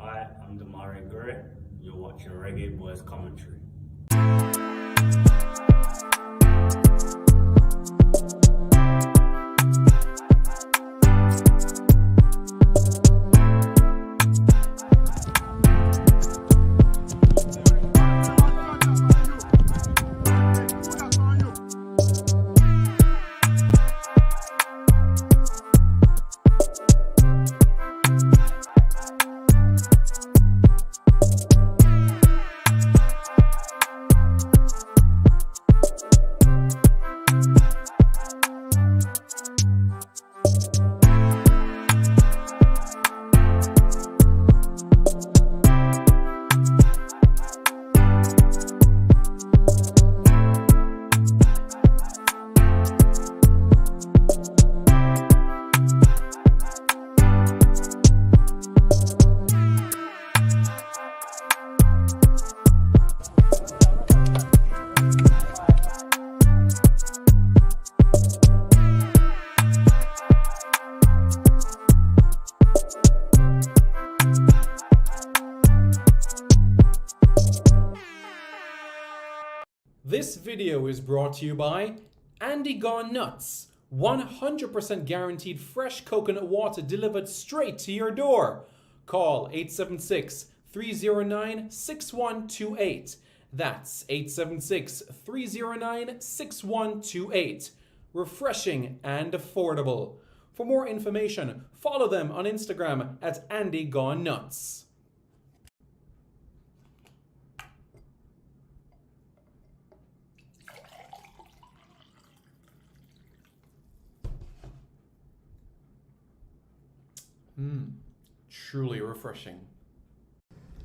Hi, I'm Damari Gray. You're watching Reggae Boys Commentary. This video is brought to you by Andy Gone Nuts. 100% guaranteed fresh coconut water delivered straight to your door. Call 876-309-6128. That's 876-309-6128. Refreshing and affordable. For more information, follow them on Instagram at Andy Gone Nuts. Truly refreshing.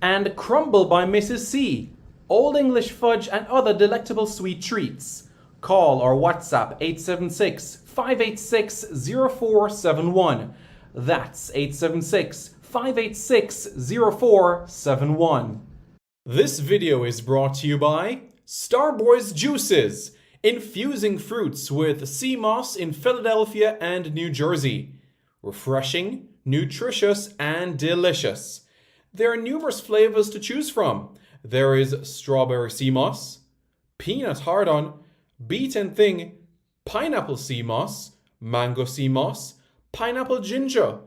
And Crumble by Mrs. C. Old English fudge and other delectable sweet treats. Call or WhatsApp 876-586-0471. That's 876-586-0471. This video is brought to you by Starboys Juices, infusing fruits with sea moss in Philadelphia and New Jersey. Refreshing, nutritious, and delicious. There are numerous flavors to choose from. There is strawberry sea moss, peanut hard-on, beaten thing, pineapple sea moss, mango sea moss, pineapple ginger,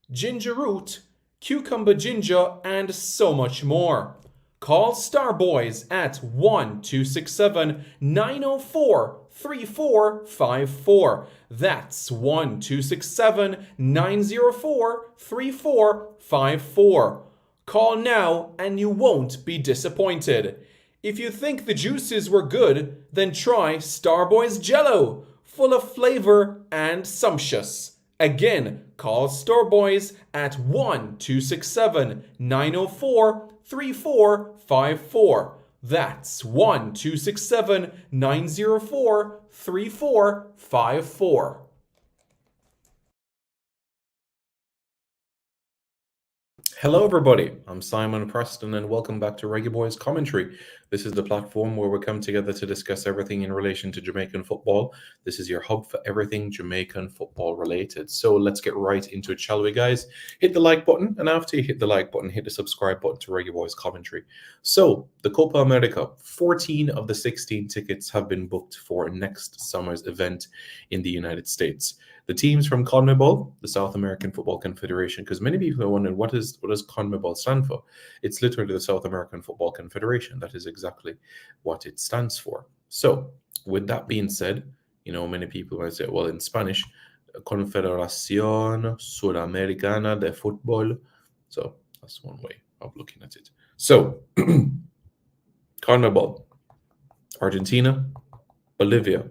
ginger root, cucumber ginger, and so much more. Call Starboys at 1-267-904-3454. That's 1-267-904-3454. Call now and you won't be disappointed. If you think the juices were good, then try Starboys Jello, full of flavor and sumptuous. Again, call Starboys at 1-267-904-3454. That's 1-267-904-3454. Hello everybody, I'm Simon Preston and welcome back to Reggae Boys Commentary. This is the platform where we come together to discuss everything in relation to Jamaican football. This is your hub for everything Jamaican football related. So let's get right into it, shall we guys? Hit the like button, and after you hit the like button, hit the subscribe button to Reggae Boys Commentary. So the Copa America, 14 of the 16 tickets have been booked for next summer's event in the United States. The teams from CONMEBOL, the South American Football Confederation, because many people are wondering what does CONMEBOL stand for? It's literally the South American Football Confederation. That is exactly what it stands for. So, with that being said, many people might say, well, in Spanish, Confederación Sudamericana de Fútbol. So that's one way of looking at it. So, CONMEBOL, Argentina, Bolivia,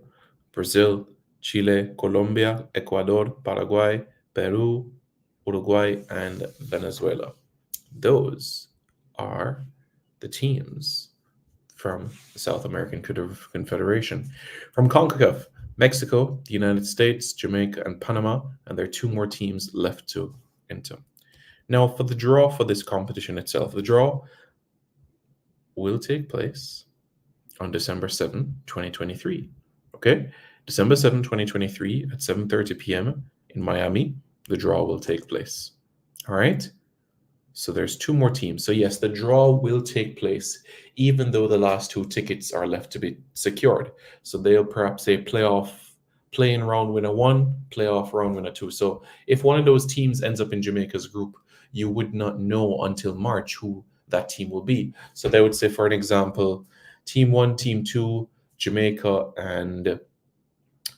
Brazil, Chile, Colombia, Ecuador, Paraguay, Peru, Uruguay, and Venezuela. Those are the teams from the South American Confederation. From CONCACAF, Mexico, the United States, Jamaica, and Panama, and there are two more teams left to enter. Now, for the draw for this competition itself, the draw will take place on December 7, 2023. Okay? December 7, 2023 at 7:30 p.m. in Miami, the draw will take place. All right? So there's two more teams. So yes, the draw will take place, even though the last two tickets are left to be secured. So they'll perhaps say playing round winner one, playoff round winner two. So if one of those teams ends up in Jamaica's group, you would not know until March who that team will be. So they would say, for an example, team one, team two, Jamaica, and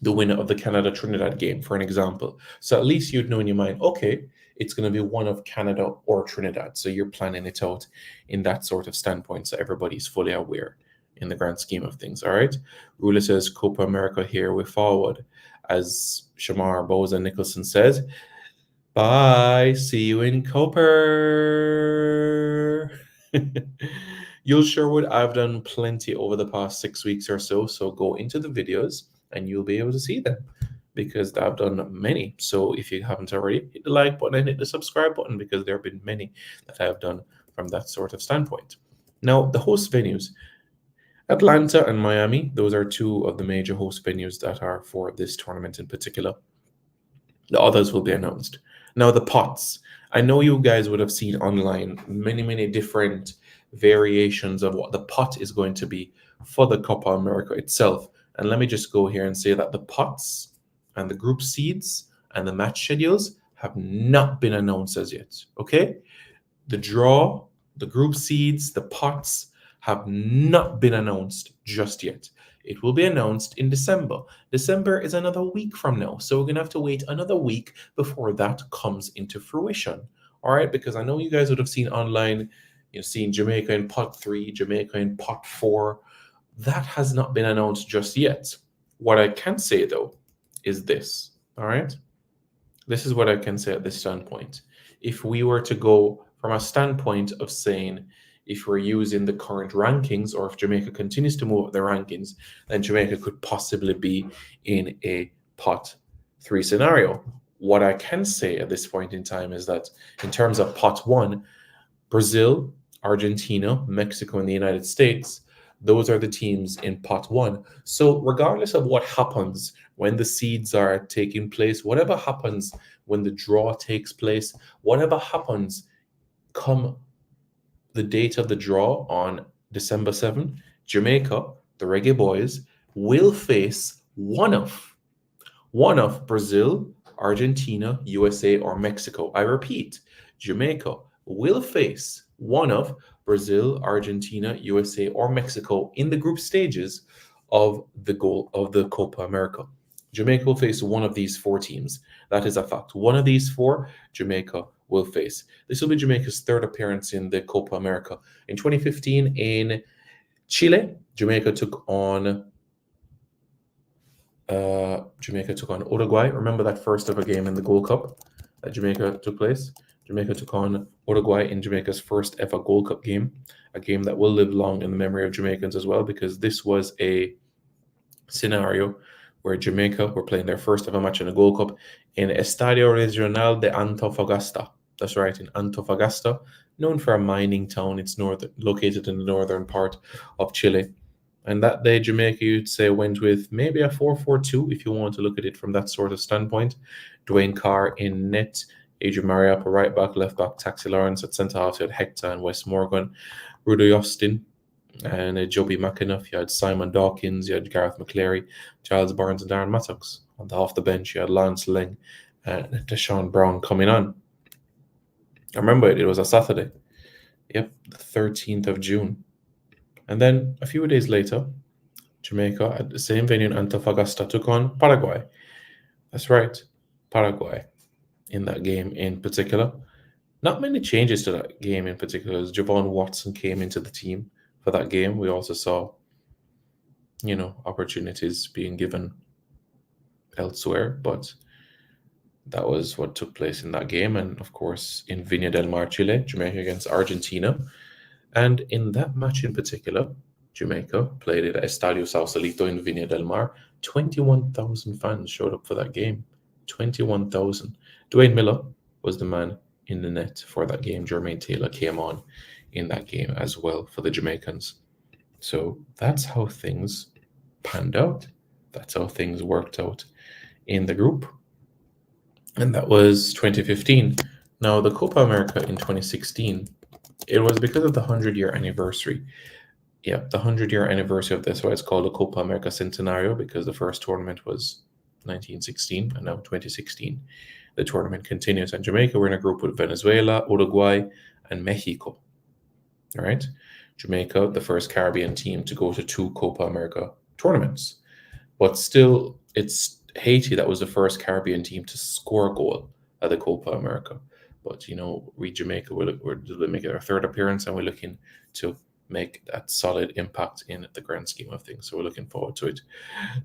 the winner of the Canada Trinidad game, for an example. So at least you'd know in your mind, okay, it's going to be one of Canada or Trinidad. So you're planning it out in that sort of standpoint. So everybody's fully aware in the grand scheme of things. All right. Rula says Copa America here we forward. As Shamar Boza Nicholson says, bye. See you in Copa. You'll Sherwood, I've done plenty over the past 6 weeks or so. So go into the videos and you'll be able to see them because I've done many. So if you haven't already, hit the like button and hit the subscribe button because there have been many that I have done from that sort of standpoint. Now, the host venues, Atlanta and Miami, those are two of the major host venues that are for this tournament in particular. The others will be announced. Now, the pots. I know you guys would have seen online many different variations of what the pot is going to be for the Copa America itself. And let me just go here and say that the pots and the group seeds and the match schedules have not been announced as yet. Okay? The draw, the group seeds, the pots have not been announced just yet. It will be announced in December. December is another week from now. So we're going to have to wait another week before that comes into fruition. All right? Because I know you guys would have seen online, seen Jamaica in pot 3, Jamaica in pot 4. That has not been announced just yet. What I can say, though, is this. All right? This is what I can say at this standpoint. If we were to go from a standpoint of saying, if we're using the current rankings, or if Jamaica continues to move up the rankings, then Jamaica could possibly be in a pot 3 scenario. What I can say at this point in time is that in terms of pot 1, Brazil, Argentina, Mexico, and the United States, those are the teams in pot 1. So regardless of what happens when the seeds are taking place, whatever happens when the draw takes place, whatever happens come the date of the draw on December 7th, Jamaica, the Reggae Boys, will face one of Brazil, Argentina, USA, or Mexico. I repeat, Jamaica will face one of Brazil, Argentina, USA, or Mexico in the group stages of the Copa America. Jamaica will face one of these 4 teams. That is a fact. One of these 4, Jamaica will face. This will be Jamaica's 3rd appearance in the Copa America. In 2015, in Chile, Jamaica took on Uruguay. Remember that first ever game in the Gold Cup that Jamaica took place? Jamaica took on Uruguay in Jamaica's first ever Gold Cup game, a game that will live long in the memory of Jamaicans as well, because this was a scenario where Jamaica were playing their first ever match in the Gold Cup in Estadio Regional de Antofagasta. That's right, in Antofagasta, known for a mining town. It's located in the northern part of Chile. And that day, Jamaica, you'd say, went with maybe a 4-4-2, if you want to look at it from that sort of standpoint. Dwayne Carr in net, Adrian Mariappa right back, left back, Taxi Lawrence at centre half. You had Hector and Wes Morgan, Rudy Austin, and Joby McAnuff. You had Simon Dawkins, you had Gareth McCleary, Giles Barnes, and Darren Mattox. Off the bench, you had Lance Ling and Deshaun Brown coming on. I remember it was a Saturday. Yep, the 13th of June. And then a few days later, Jamaica at the same venue in Antofagasta took on Paraguay. That's right, Paraguay in that game in particular. Not many changes to that game in particular, as Javon Watson came into the team for that game. We also saw, opportunities being given elsewhere, but that was what took place in that game. And of course, in Viña del Mar, Chile, Jamaica against Argentina. And in that match in particular, Jamaica played at Estadio Sausalito in Viña del Mar. 21,000 fans showed up for that game. 21,000. Dwayne Miller was the man in the net for that game. Jermaine Taylor came on in that game as well for the Jamaicans. So that's how things panned out. That's how things worked out in the group. And that was 2015. Now, the Copa America in 2016, it was because of the 100-year anniversary. Yeah, the 100-year anniversary of this, why it's called the Copa America Centenario, because the first tournament was 1916 and now 2016. The tournament continues. And Jamaica, we're in a group with Venezuela, Uruguay, and Mexico. All right. Jamaica, the first Caribbean team to go to 2 Copa America tournaments. But still, it's Haiti that was the first Caribbean team to score a goal at the Copa America. But, we Jamaica, we're making our 3rd appearance, and we're looking to make that solid impact in the grand scheme of things. So we're looking forward to it.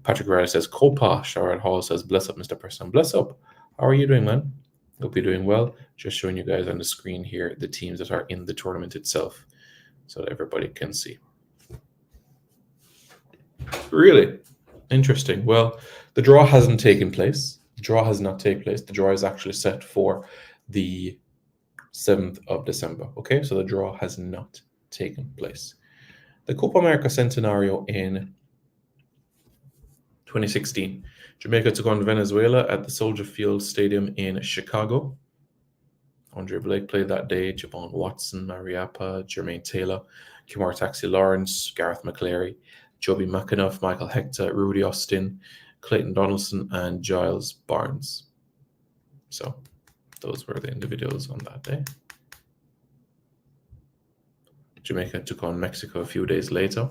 Patrick Riley says, Copa. Sharad Hall says, bless up, Mr. Preston. Bless up. How are you doing, man? Hope you're doing well. Just showing you guys on the screen here the teams that are in the tournament itself so that everybody can see. Really? Interesting. Well, the draw hasn't taken place. The draw has not taken place. The draw is actually set for the 7th of December. Okay, so the draw has not taken place. The Copa America Centenario in 2016. Jamaica took on Venezuela at the Soldier Field Stadium in Chicago. Andre Blake played that day. Javon Watson, Mariappa, Jermaine Taylor, Kimar Taxi Lawrence, Gareth McCleary, Joby McAnuff, Michael Hector, Rudy Austin, Clayton Donaldson, and Giles Barnes. So those were the individuals on that day. Jamaica took on Mexico a few days later.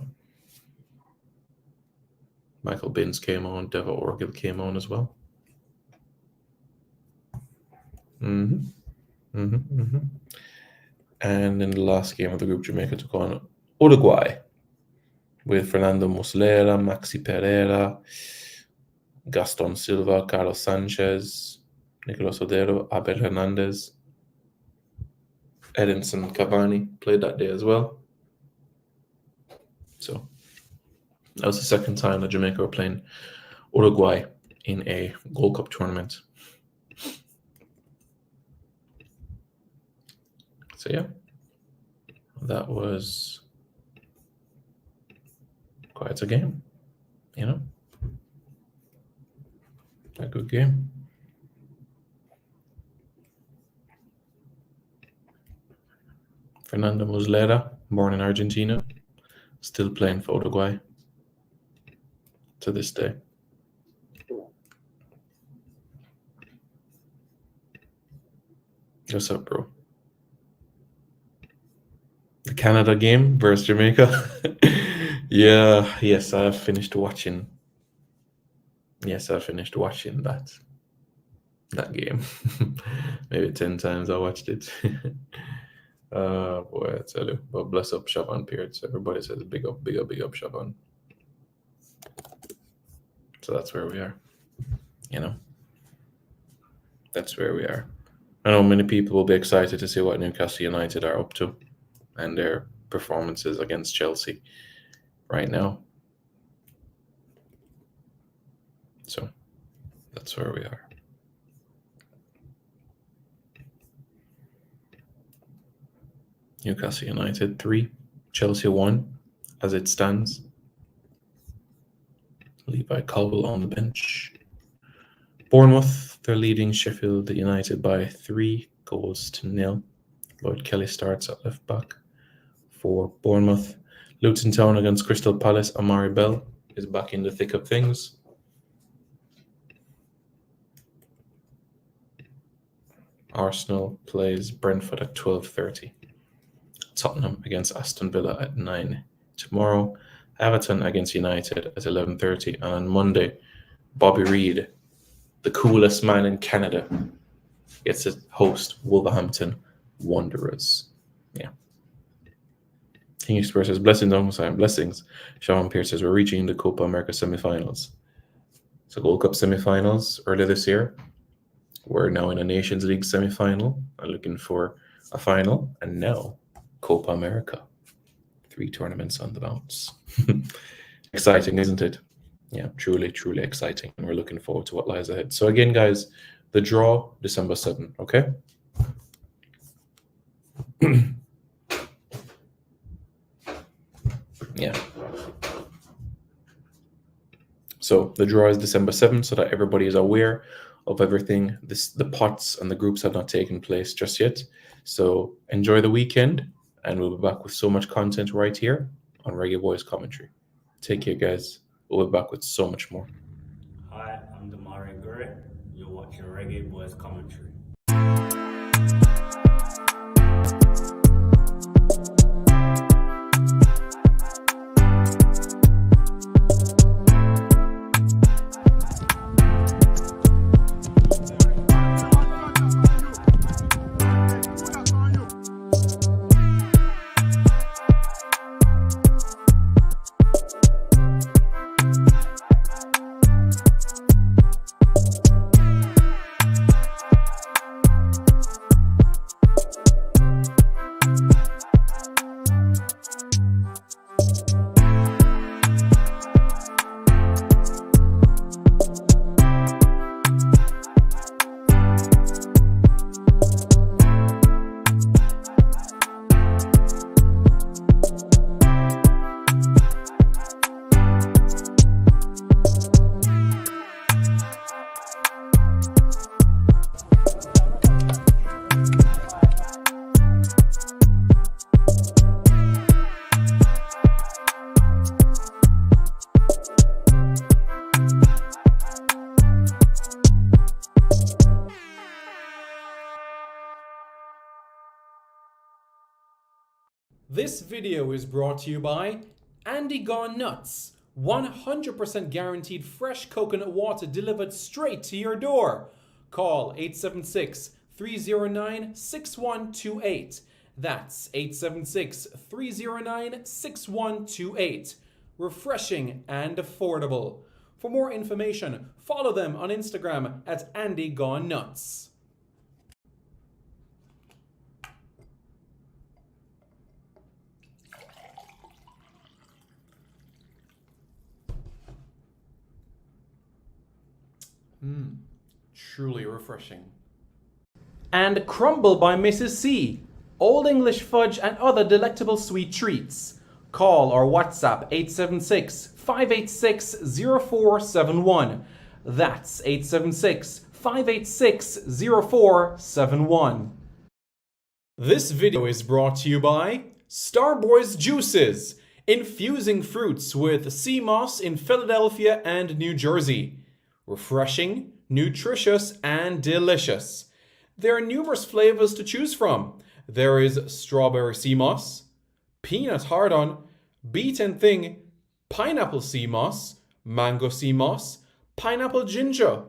Michael Binns came on, Deva Orgil came on as well. And in the last game of the group, Jamaica took on Uruguay with Fernando Muslera, Maxi Pereira, Gaston Silva, Carlos Sanchez, Nicolas Odero, Abel Hernandez, Edinson Cavani played that day as well. So that was the second time that Jamaica were playing Uruguay in a Gold Cup tournament. So yeah, that was quite a game, a good game. Fernando Muslera, born in Argentina, still playing for Uruguay to this day. What's up, bro? The Canada game versus Jamaica. Yes, I finished watching. Yes, I finished watching that game. Maybe 10 times I watched it. Boy, I tell you. But bless up Siobhan Pearce. Everybody says big up Siobhan. So that's where we are. That's where we are. I know many people will be excited to see what Newcastle United are up to and their performances against Chelsea right now. So that's where we are. Newcastle United 3, Chelsea 1 as it stands. Levi Colwill on the bench. Bournemouth, they're leading Sheffield United by 3-0. Lloyd Kelly starts at left back for Bournemouth. Luton Town against Crystal Palace. Amari Bell is back in the thick of things. Arsenal plays Brentford at 12:30. Tottenham against Aston Villa at 9 tomorrow. Everton against United at 11:30. And on Monday, Bobby Reid, the coolest man in Canada, gets to host Wolverhampton Wanderers. Yeah. King Express says, blessings, alongside blessings. Sean Pierce says, we're reaching the Copa America semifinals. So Gold Cup semifinals earlier this year. We're now in a Nations League semifinal and looking for a final. And now, Copa America. 3 tournaments on the bounce. Exciting, isn't it? Yeah, truly, truly exciting. And we're looking forward to what lies ahead. So again, guys, the draw, December 7th, okay? Yeah. So the draw is December 7th so that everybody is aware of everything. The pots and the groups have not taken place just yet. So enjoy the weekend, and we'll be back with so much content right here on Reggae Boys Commentary. Take care, guys. We'll be back with so much more. Hi, I'm Damari Gray. You're watching Reggae Boys Commentary. This video is brought to you by Andy Gone Nuts. 100% guaranteed fresh coconut water delivered straight to your door. Call 876-309-6128. That's 876-309-6128. Refreshing and affordable. For more information, follow them on Instagram at Andy Gone Nuts. Truly refreshing. And Crumble by Mrs. C. Old English fudge and other delectable sweet treats. Call or WhatsApp 876-586-0471. That's 876-586-0471. This video is brought to you by Starboys Juices. Infusing fruits with sea moss in Philadelphia and New Jersey. Refreshing, nutritious, and delicious. There are numerous flavors to choose from. There is strawberry sea moss, peanut hard-on, beaten thing, pineapple sea moss, mango sea moss, pineapple ginger,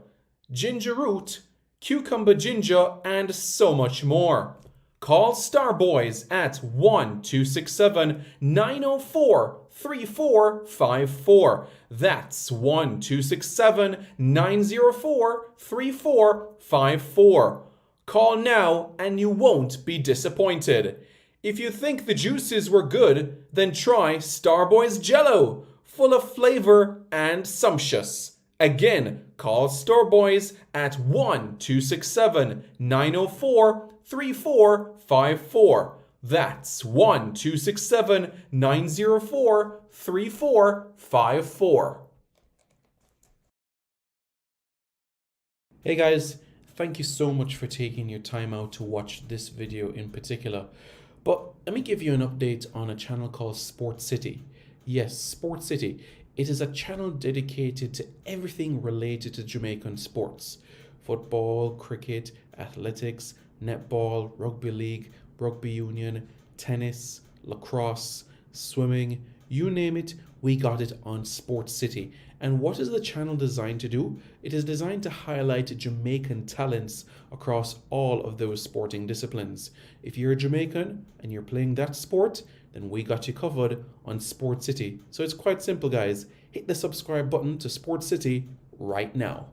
ginger root, cucumber ginger, and so much more. Call Starboys at 1-267-904-3454. That's 1-267-904-3454. Call now and you won't be disappointed. If you think the juices were good, then try Starboys Jello, full of flavor and sumptuous. Again, call Starboys at 1-267-904-3454. That's 1-267-904-3454. Hey guys, thank you so much for taking your time out to watch this video in particular. But let me give you an update on a channel called Sport City. Yes, Sport City. It is a channel dedicated to everything related to Jamaican sports. Football, cricket, athletics, netball, rugby league, rugby union, tennis, lacrosse, swimming, you name it, we got it on Sport City. And what is the channel designed to do? It is designed to highlight Jamaican talents across all of those sporting disciplines. If you're a Jamaican and you're playing that sport, then we got you covered on Sport City. So it's quite simple, guys. Hit the subscribe button to Sport City right now.